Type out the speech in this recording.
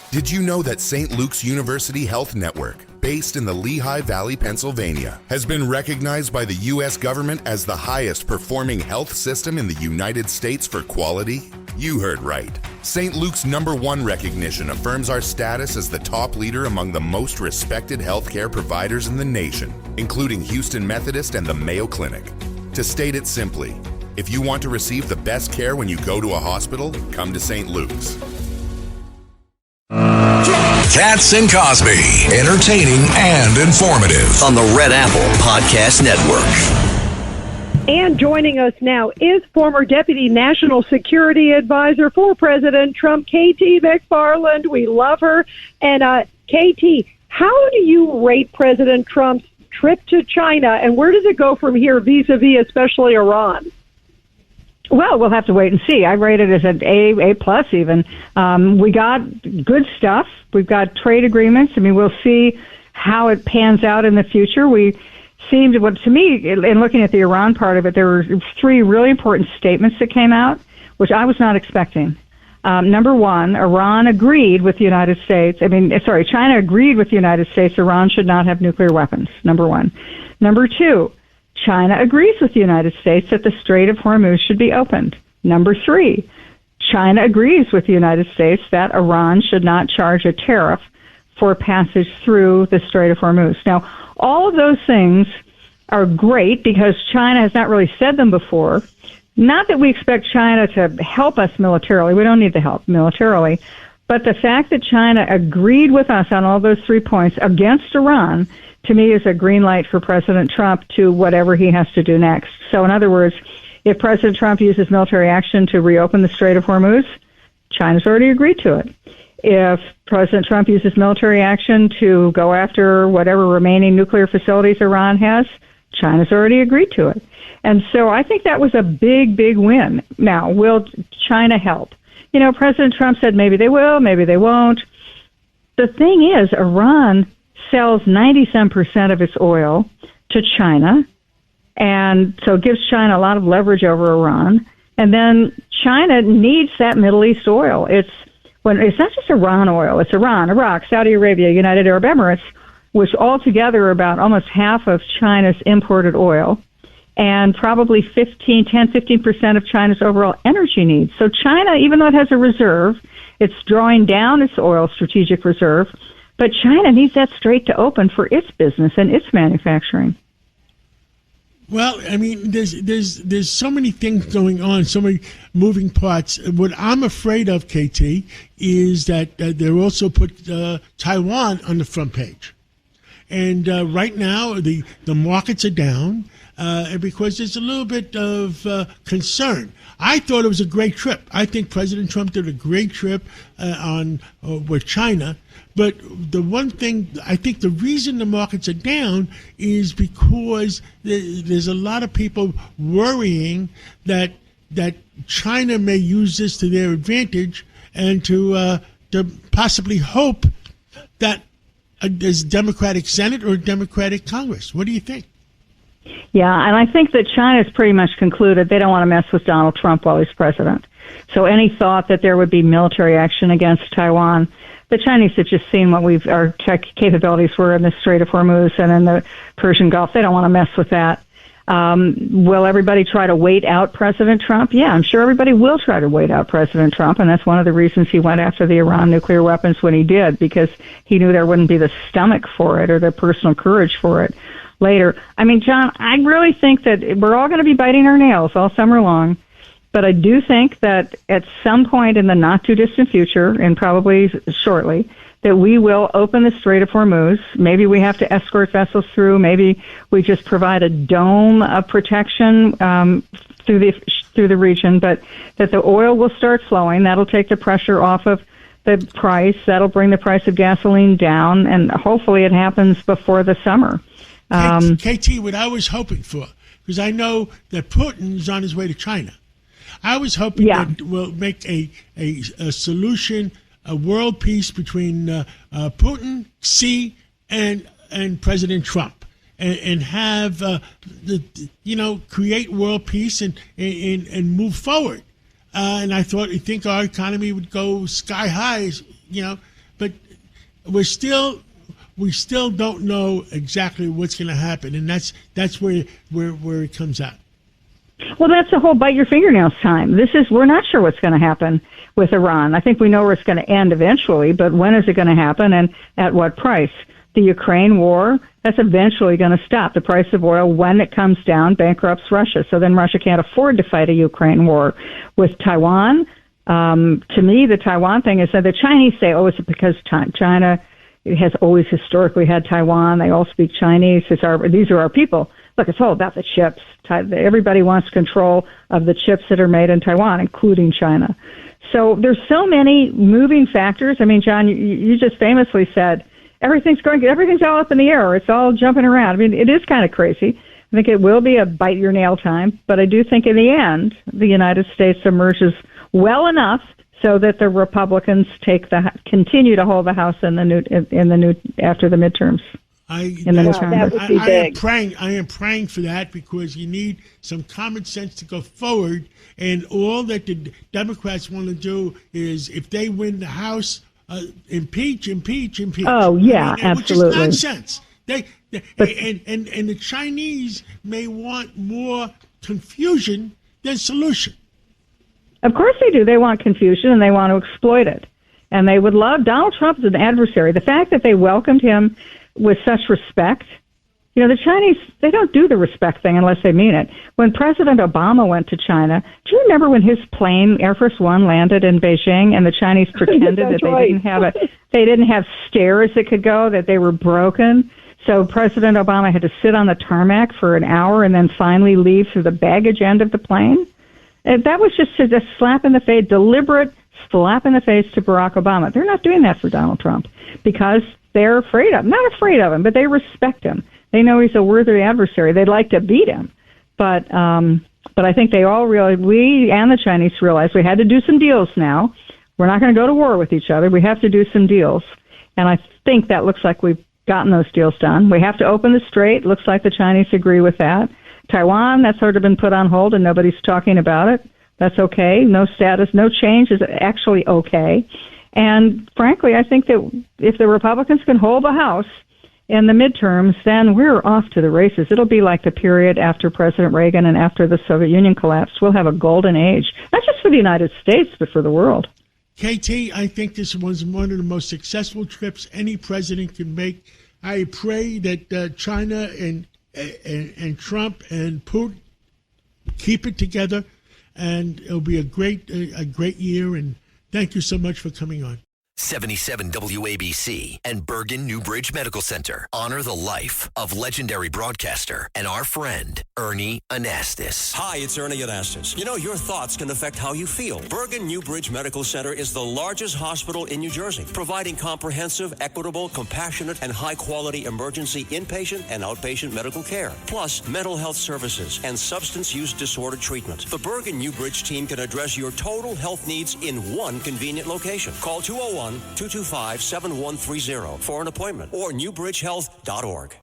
Did you know that St. Luke's University Health Network, based in the Lehigh Valley, Pennsylvania, has been recognized by the U.S. government as the highest performing health system in the United States for quality? You heard right. St. Luke's #1 recognition affirms our status as the top leader among the most respected healthcare providers in the nation, including Houston Methodist and the Mayo Clinic. To state it simply, if you want to receive the best care when you go to a hospital, come to St. Luke's. Katz and Cosby, entertaining and informative on the Red Apple Podcast Network. And joining us now is former Deputy National Security Advisor for President Trump, KT McFarland. We love her. And KT, how do you rate President Trump's trip to China, and where does it go from here vis-a-vis especially Iran? Well, we'll have to wait and see. I rate it as an A plus even. We got good stuff. We've got trade agreements. I mean, we'll see how it pans out in the future. We seemed, to me, in looking at the Iran part of it, there were 3 really important statements that came out, which I was not expecting. Number 1, China agreed with the United States. China agreed with the United States Iran should not have nuclear weapons, number 1. Number 2, China agrees with the United States that the Strait of Hormuz should be opened. Number 3, China agrees with the United States that Iran should not charge a tariff for passage through the Strait of Hormuz. Now, all of those things are great because China has not really said them before. Not that we expect China to help us militarily. We don't need the help militarily. But the fact that China agreed with us on all those 3 points against Iran, to me, is a green light for President Trump to whatever he has to do next. So, in other words, if President Trump uses military action to reopen the Strait of Hormuz, China's already agreed to it. If President Trump uses military action to go after whatever remaining nuclear facilities Iran has, China's already agreed to it. And so I think that was a big, big win. Now, will China help? You know, President Trump said maybe they will, maybe they won't. The thing is, Iran sells 97% of its oil to China, and so it gives China a lot of leverage over Iran. And then China needs that Middle East oil. It's not just Iran oil, it's Iran, Iraq, Saudi Arabia, United Arab Emirates, which altogether are about almost half of China's imported oil, and probably 10-15% of China's overall energy needs. So China, even though it has a reserve, it's drawing down its oil strategic reserve, but China needs that strait to open for its business and its manufacturing. Well, I mean, there's so many things going on, so many moving parts. What I'm afraid of, KT, is that they also put Taiwan on the front page. And right now, the markets are down because there's a little bit of concern. I thought it was a great trip. I think President Trump did a great trip with China. But the one thing, I think the reason the markets are down is because there's a lot of people worrying that China may use this to their advantage and to possibly hope that there's a Democratic Senate or a Democratic Congress. What do you think? Yeah, and I think that China's pretty much concluded they don't want to mess with Donald Trump while he's president. So any thought that there would be military action against Taiwan, the Chinese have just seen what our tech capabilities were in the Strait of Hormuz and in the Persian Gulf. They don't want to mess with that. Will everybody try to wait out President Trump? Yeah, I'm sure everybody will try to wait out President Trump, and that's one of the reasons he went after the Iran nuclear weapons when he did, because he knew there wouldn't be the stomach for it or the personal courage for it later. I mean, John, I really think that we're all going to be biting our nails all summer long, but I do think that at some point in the not-too-distant future, and probably shortly, that we will open the Strait of Hormuz. Maybe we have to escort vessels through. Maybe we just provide a dome of protection through the region, but that the oil will start flowing. That'll take the pressure off of the price. That'll bring the price of gasoline down, and hopefully it happens before the summer. KT, what I was hoping for, because I know that Putin's on his way to China. I was hoping that we'll make a solution, a world peace between Putin, Xi, and President Trump, and have create world peace and move forward. And I think our economy would go sky high, but we still don't know exactly what's going to happen, and that's where it comes out. Well, that's the whole bite your fingernails time. We're not sure what's going to happen with Iran. I think we know where it's going to end eventually, but when is it going to happen and at what price? The Ukraine war, that's eventually going to stop. The price of oil, when it comes down, bankrupts Russia. So then Russia can't afford to fight a Ukraine war. With Taiwan, to me, the Taiwan thing is that the Chinese say, oh, it's because China has always historically had Taiwan. They all speak Chinese. These are our people. Look, it's all about the chips. Everybody wants control of the chips that are made in Taiwan, including China. So there's so many moving factors. I mean, John, you just famously said everything's all up in the air. It's all jumping around. I mean, it is kind of crazy. I think it will be a bite your nail time, but I do think in the end, the United States emerges well enough so that the Republicans continue to hold the House after the midterms. I am praying for that, because you need some common sense to go forward. And all that the Democrats want to do is, if they win the House, impeach. Oh yeah, absolutely. Which is nonsense. And the Chinese may want more confusion than solution. Of course they do. They want confusion and they want to exploit it. And they would love Donald Trump as an adversary. The fact that they welcomed him with such respect. The Chinese, they don't do the respect thing unless they mean it. When President Obama went to China, do you remember when his plane, Air Force One, landed in Beijing and the Chinese pretended that they didn't have stairs that could go, that they were broken? So President Obama had to sit on the tarmac for an hour and then finally leave through the baggage end of the plane. And that was just a slap in the face, deliberate slap in the face to Barack Obama. They're not doing that for Donald Trump because they're not afraid of him, but they respect him. They know he's a worthy adversary. They'd like to beat him. But I think we and the Chinese realize we had to do some deals now. We're not going to go to war with each other. We have to do some deals. And I think that looks like we've gotten those deals done. We have to open the strait. Looks like the Chinese agree with that. Taiwan, that's sort of been put on hold and nobody's talking about it. That's okay. No status, no change is actually okay. And frankly, I think that if the Republicans can hold the House in the midterms, then we're off to the races. It'll be like the period after President Reagan and after the Soviet Union collapsed. We'll have a golden age, not just for the United States, but for the world. KT, I think this was one of the most successful trips any president can make. I pray that China and Trump and Putin keep it together, and it'll be a great year. And thank you so much for coming on. 77 WABC and Bergen Newbridge Medical Center honor the life of legendary broadcaster and our friend, Ernie Anastas. Hi, it's Ernie Anastas. Your thoughts can affect how you feel. Bergen Newbridge Medical Center is the largest hospital in New Jersey, providing comprehensive, equitable, compassionate, and high-quality emergency inpatient and outpatient medical care, plus mental health services and substance use disorder treatment. The Bergen Newbridge team can address your total health needs in one convenient location. Call 201-225-7130 for an appointment or newbridgehealth.org.